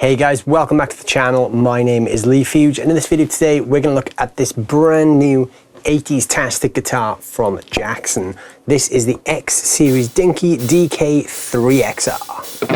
Hey guys, welcome back to the channel. My name is Leigh Fuge, and in this video today we're going to look at this brand new 80s-tastic guitar from Jackson. This is the X Series DINKY DK3XR.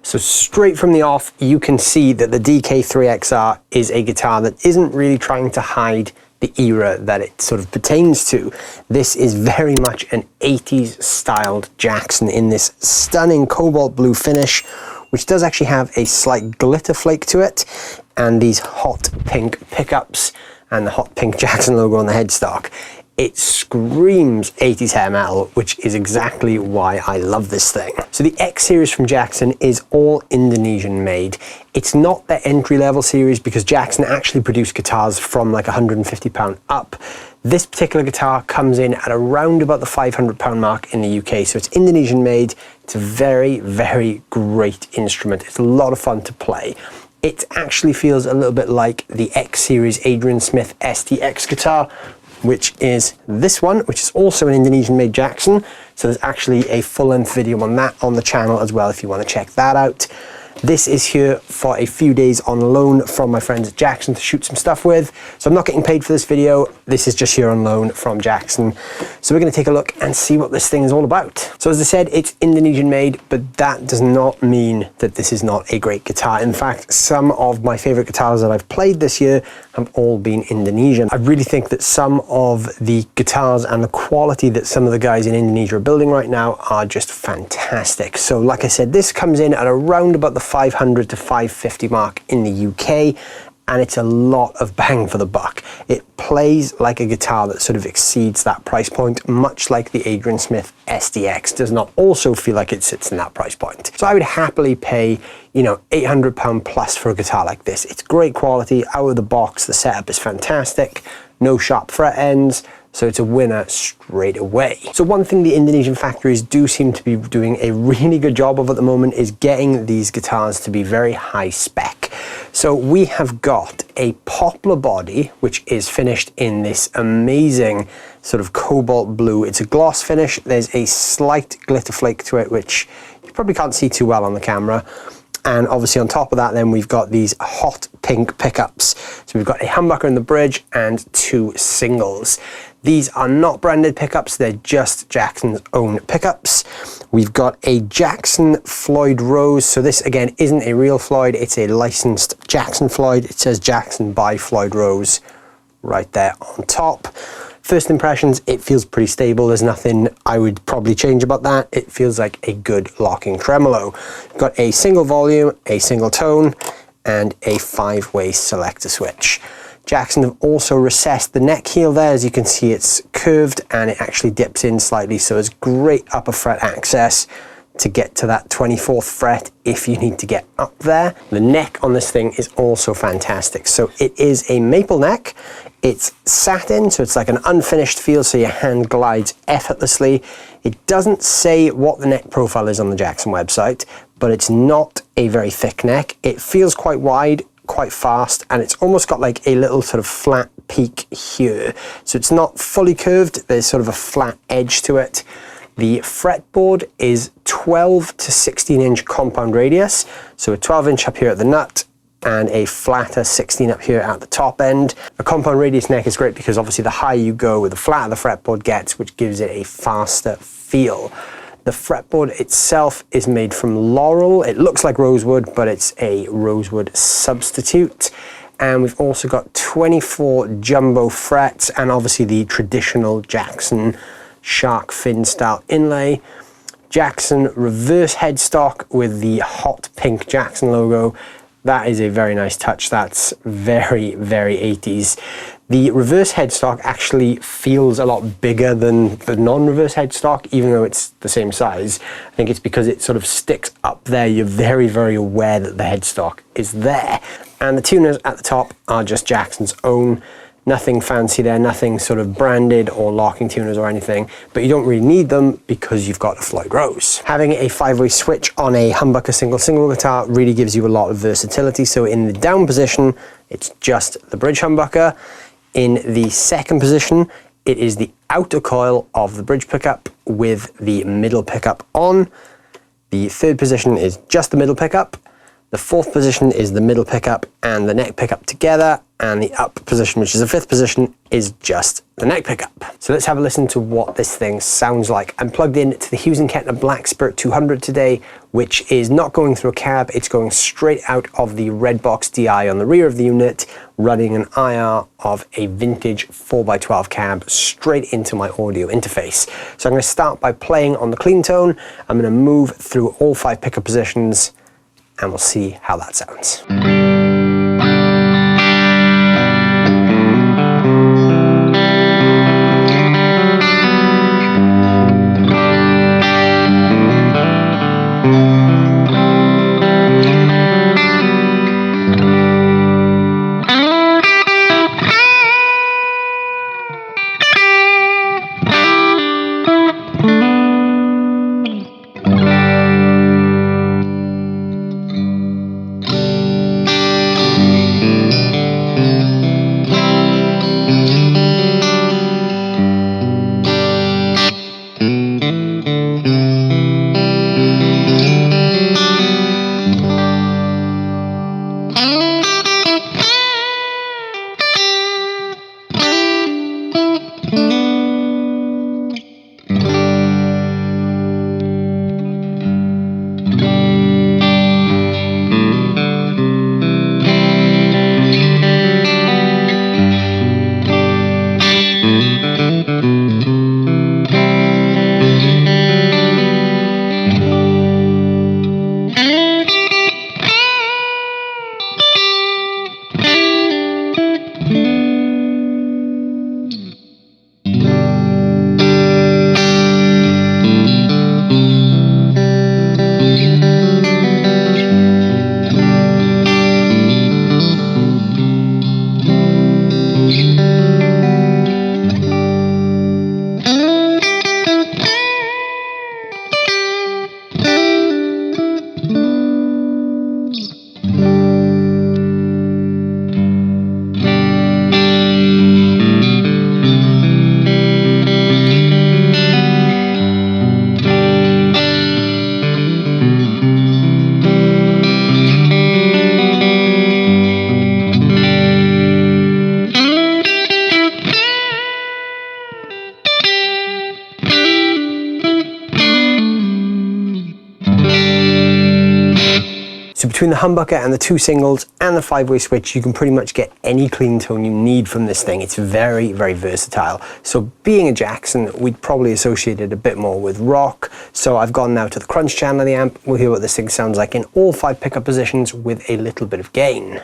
So straight from the off, you can see that the DK3XR is a guitar that isn't really trying to hide the era that it sort of pertains to. This is very much an 80s styled Jackson in this stunning cobalt blue finish, which does actually have a slight glitter flake to it, and these hot pink pickups and the hot pink Jackson logo on the headstock. It screams 80s hair metal, which is exactly why I love this thing. So the X series from Jackson is all Indonesian made. It's not their entry-level series because Jackson actually produced guitars from like £150 up. This particular guitar comes in at around about the £500 mark in the UK, so it's Indonesian made. It's a very, very great instrument. It's a lot of fun to play. It actually feels a little bit like the X Series Adrian Smith SDX guitar, which is this one, which is also an Indonesian made Jackson. So there's actually a full-length video on that on the channel as well if you want to check that out. This is here for a few days on loan from my friends at Jackson to shoot some stuff with. So I'm not getting paid for this video. This is just here on loan from Jackson. So we're going to take a look and see what this thing is all about. So as I said, it's Indonesian made, but that does not mean that this is not a great guitar. In fact, some of my favorite guitars that I've played this year have all been Indonesian. I really think that some of the guitars and the quality that some of the guys in Indonesia are building right now are just fantastic. So like I said, this comes in at around about the 500 to 550 mark in the UK, and it's a lot of bang for the buck. It plays like a guitar that sort of exceeds that price point, much like the Adrian Smith SDX does not also feel like it sits in that price point. So I would happily pay, you know, £800 plus for a guitar like this. It's great quality, out of the box, the setup is fantastic, no sharp fret ends, so it's a winner straight away. So one thing the Indonesian factories do seem to be doing a really good job of at the moment is getting these guitars to be very high spec. So we have got a Poplar body, which is finished in this amazing sort of cobalt blue. It's a gloss finish. There's a slight glitter flake to it, which you probably can't see too well on the camera. And obviously on top of that then we've got these hot pink pickups. So we've got a humbucker in the bridge and two singles. These are not branded pickups, they're just Jackson's own pickups. We've got a Jackson Floyd Rose. So this again isn't a real Floyd, it's a licensed Jackson Floyd. It says Jackson by Floyd Rose right there on top. First impressions, it feels pretty stable. There's nothing I would probably change about that. It feels like a good locking tremolo. Got a single volume, a single tone, and a 5-way selector switch. Jackson have also recessed the neck heel there. As you can see, it's curved and it actually dips in slightly, so it's great upper fret access to get to that 24th fret if you need to get up there. The neck on this thing is also fantastic. So it is a maple neck. It's satin, so it's like an unfinished feel, so your hand glides effortlessly. It doesn't say what the neck profile is on the Jackson website, but it's not a very thick neck. It feels quite wide, quite fast, and it's almost got like a little sort of flat peak here. So it's not fully curved, there's sort of a flat edge to it. The fretboard is 12 to 16 inch compound radius, so a 12 inch up here at the nut and a flatter 16 up here at the top end. A compound radius neck is great because obviously the higher you go, the flatter the fretboard gets, which gives it a faster feel. The fretboard itself is made from laurel. It looks like rosewood, but it's a rosewood substitute. And we've also got 24 jumbo frets and obviously the traditional Jackson shark fin style inlay. Jackson reverse headstock with the hot pink Jackson logo. That is a very nice touch. That's very, very 80s. The reverse headstock actually feels a lot bigger than the non-reverse headstock, even though it's the same size. I think it's because it sort of sticks up there. You're very, very aware that the headstock is there. And the tuners at the top are just Jackson's own. Nothing fancy there, nothing sort of branded or locking tuners or anything, but you don't really need them because you've got a Floyd Rose. Having a 5-way switch on a humbucker single guitar really gives you a lot of versatility. So in the down position, it's just the bridge humbucker. In the second position, it is the outer coil of the bridge pickup with the middle pickup on. The third position is just the middle pickup. The fourth position is the middle pickup and the neck pickup together, and the up position, which is the fifth position, is just the neck pickup. So let's have a listen to what this thing sounds like. I'm plugged in to the Hughes & Kettner Black Spirit 200 today, which is not going through a cab, it's going straight out of the Redbox DI on the rear of the unit, running an IR of a vintage 4x12 cab straight into my audio interface. So I'm going to start by playing on the clean tone. I'm going to move through all 5 pickup positions, and we'll see how that sounds. Between the humbucker and the 2 singles and the 5-way switch, you can pretty much get any clean tone you need from this thing. It's very, very versatile. So being a Jackson, we'd probably associate it a bit more with rock. So I've gone now to the crunch channel of the amp. We'll hear what this thing sounds like in all 5 pickup positions with a little bit of gain.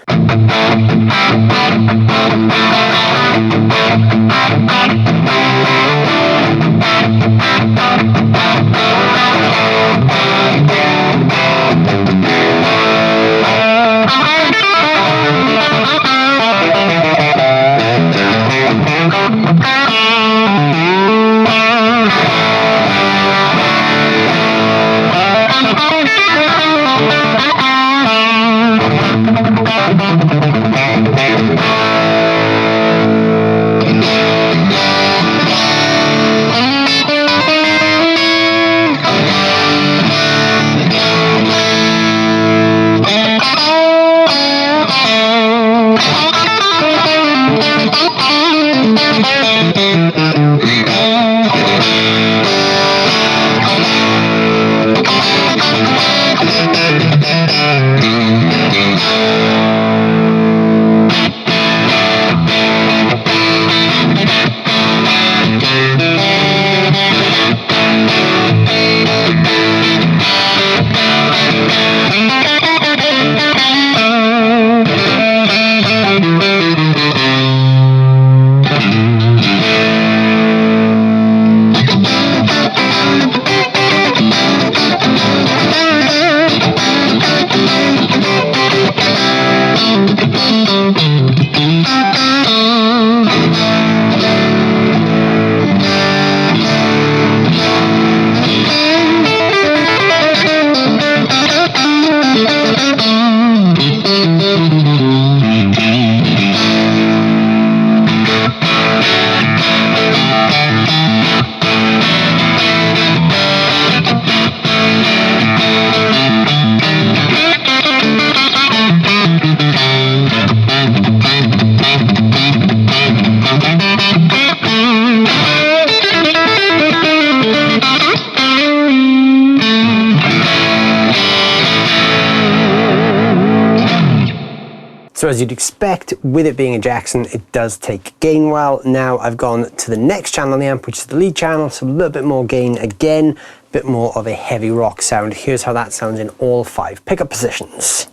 So as you'd expect, with it being a Jackson, it does take gain well. Now I've gone to the next channel on the amp, which is the lead channel, so a little bit more gain again, a bit more of a heavy rock sound. Here's how that sounds in all 5 pickup positions.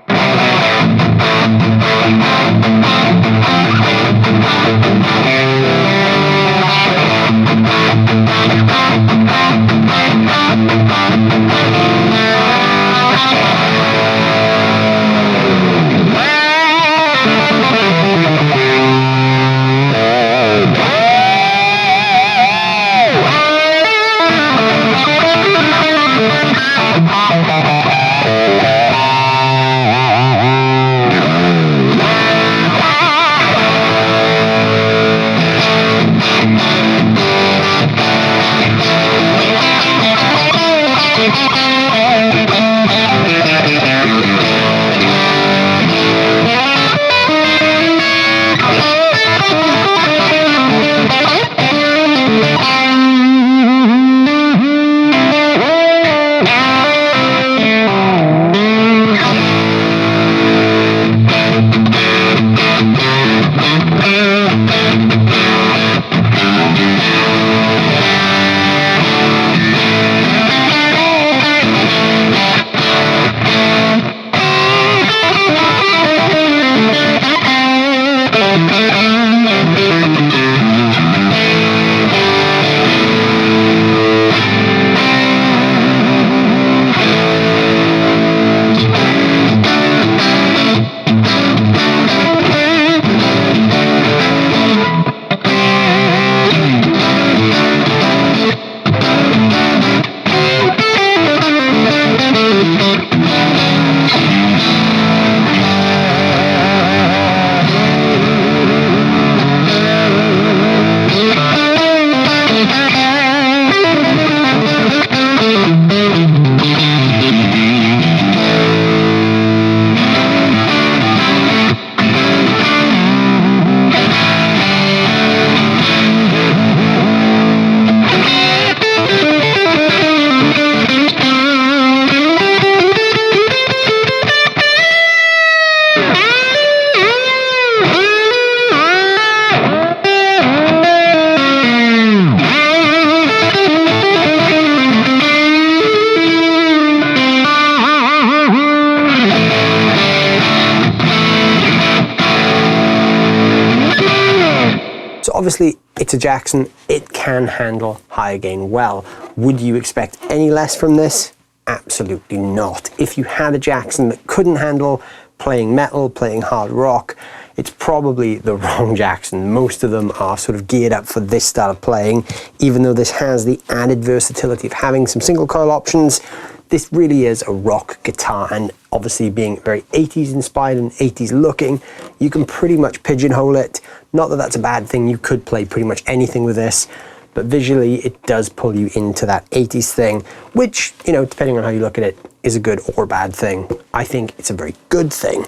Obviously, it's a Jackson. It can handle higher gain well. Would you expect any less from this? Absolutely not. If you had a Jackson that couldn't handle playing metal, playing hard rock, it's probably the wrong Jackson. Most of them are sort of geared up for this style of playing. Even though this has the added versatility of having some single coil options, this really is a rock guitar, and obviously being very 80s inspired and 80s looking, you can pretty much pigeonhole it. Not that that's a bad thing, you could play pretty much anything with this, but visually it does pull you into that 80s thing, which, you know, depending on how you look at it, is a good or bad thing. I think it's a very good thing.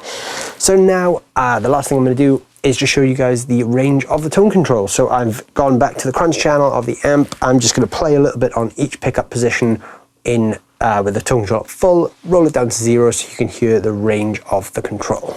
So now, the last thing I'm going to do is just show you guys the range of the tone control. So I've gone back to the crunch channel of the amp. I'm just going to play a little bit on each pickup position in with the tone control at full, roll it down to 0 so you can hear the range of the control.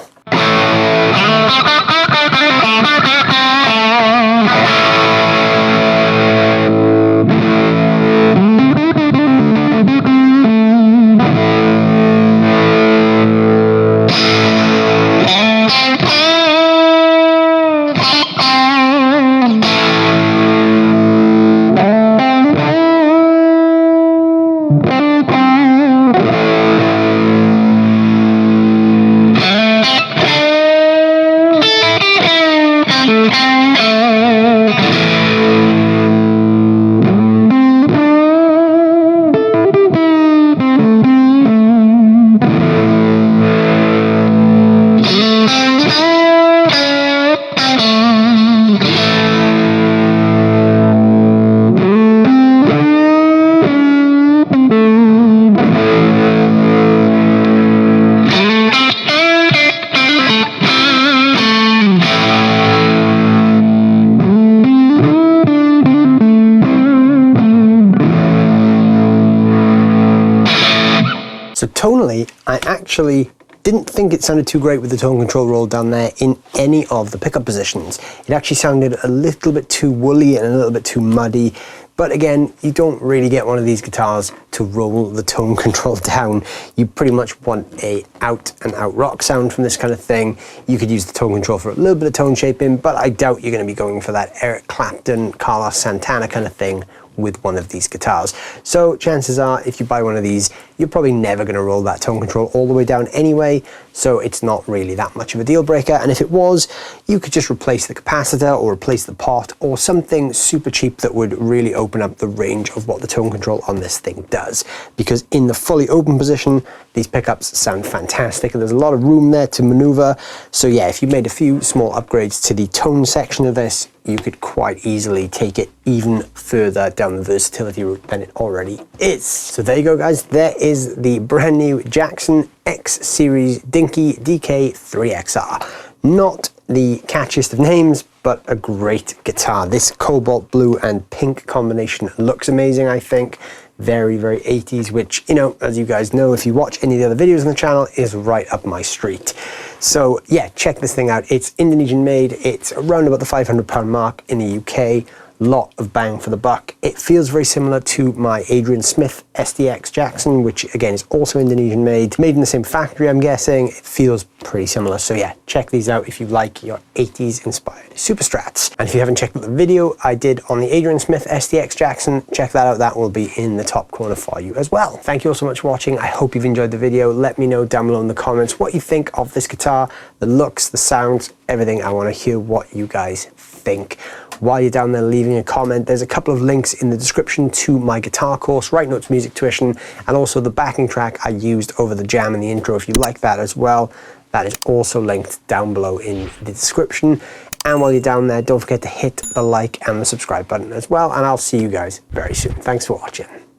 So tonally, I actually didn't think it sounded too great with the tone control roll down there in any of the pickup positions. It actually sounded a little bit too woolly and a little bit too muddy. But again, you don't really get one of these guitars to roll the tone control down. You pretty much want a out and out rock sound from this kind of thing. You could use the tone control for a little bit of tone shaping, but I doubt you're going to be going for that Eric Clapton, Carlos Santana kind of thing with one of these guitars. So chances are, if you buy one of these, you're probably never going to roll that tone control all the way down anyway, so it's not really that much of a deal breaker. And if it was, you could just replace the capacitor or replace the pot or something super cheap that would really open up the range of what the tone control on this thing does. Because in the fully open position, these pickups sound fantastic and there's a lot of room there to maneuver. So yeah, if you made a few small upgrades to the tone section of this, you could quite easily take it even further down the versatility route than it already is. So there you go, guys. There is the brand new Jackson X Series DINKY DK3XR. Not the catchiest of names, but a great guitar. This cobalt blue and pink combination looks amazing, I think. Very, very 80s, which, you know, as you guys know, if you watch any of the other videos on the channel, is right up my street. So yeah, check this thing out. It's Indonesian made. It's around about the £500 mark in the UK. Lot of bang for the buck. It feels very similar to my Adrian Smith SDX Jackson, which again is also Indonesian made in the same factory, I'm guessing. It feels pretty similar. So yeah, check these out if you like your 80s inspired super strats. And if you haven't checked out the video I did on the Adrian Smith SDX Jackson, check that out. That will be in the top corner for you as well. Thank you all so much for watching. I hope you've enjoyed the video. Let me know down below in the comments what you think of this guitar, the looks, the sounds, everything. I want to hear what you guys think. While you're down there leaving a comment, there's a couple of links in the description to my guitar course, Right Notes Music Tuition, and also the backing track I used over the jam in the intro. If you like that as well, that is also linked down below in the description. And while you're down there, don't forget to hit the like and the subscribe button as well, and I'll see you guys very soon. Thanks for watching.